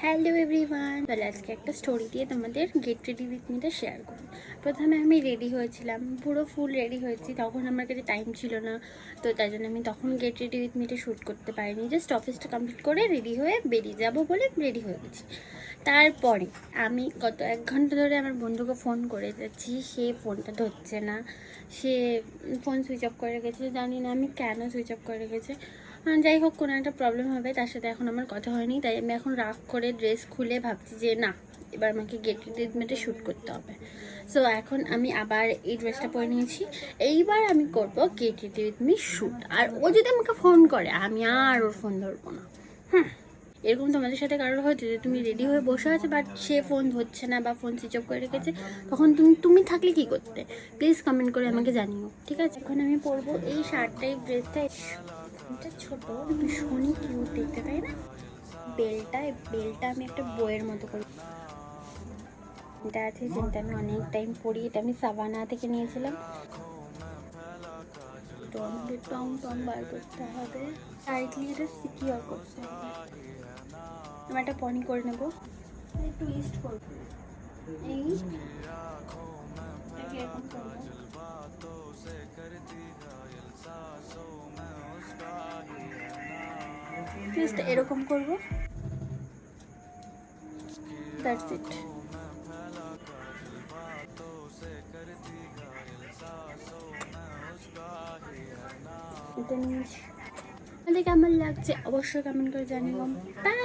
Hello everyone, তাহলে আজকে একটা স্টোরি দিয়ে তোমাদের গেট রেডি উইথ মিটা শেয়ার করি। প্রথমে আমি রেডি হয়েছিলাম, পুরো ফুল রেডি হয়েছি। তখন আমার কাছে টাইম ছিল না, তো তাই জন্য আমি তখন গেট রেডি উইথ মিটা শ্যুট করতে পারিনি। জাস্ট অফিসটা কমপ্লিট করে রেডি হয়ে বেরিয়ে যাবো বলে রেডি হয়ে গেছি। তারপরে আমি গত 1 ঘন্টা ধরে আমার বন্ধুকে ফোন করে যাচ্ছি, সে ফোনটা ধরছে না। সে ফোন সুইচ অফ করে রেখেছে, জানি না আমি কেন সুইচ অফ করে রেখেছে। যাই হোক, কোনো একটা প্রবলেম হবে, তার সাথে এখন আমার কথা হয়নি। তাই আমি এখন রাগ করে ড্রেস খুলে ভাবছি যে না, এবার আমাকে গেট রেডিমেডে শ্যুট করতে হবে। সো এখন আমি আবার এই ড্রেসটা পরে নিয়েছি। এইবার আমি করবো get ready with me shoot. আর ও যদি আমাকে ফোন করে, আমি আর ওর ফোন ধরবো না। এরকম তোমাদের সাথে কারোর হয়েছে যে তুমি রেডি হয়ে বসে আছো, বাট সে ফোন ধরছে না বা ফোন সুইচ অফ করে রেখেছে, তখন তুমি থাকলে কি করতে? প্লিজ কমেন্ট করে আমাকে জানিও, ঠিক আছে? এখন আমি পরবো এই শার্টটা, এই ড্রেসটা। এটা ছোটো, ভীষণই কিউট দেখতে, তাই না? বেলটা আমি একটা বইয়ের মতো করি। এটা আছে, যেটা আমি অনেক টাইম পরি। এটা আমি সাভানা থেকে নিয়েছিলাম। টং টং বার করতে হবে, টাইটলি এটা সিকিউর করতে হবে। আমি একটা পনি করে নেবো, টুইস্ট করবো। এই এরকম করবো। টুইস্ট এরকম করবো। That's it. এটা নিয়ে কেমন লাগছে অবশ্যই কমেন্ট করে জানিও। বাই।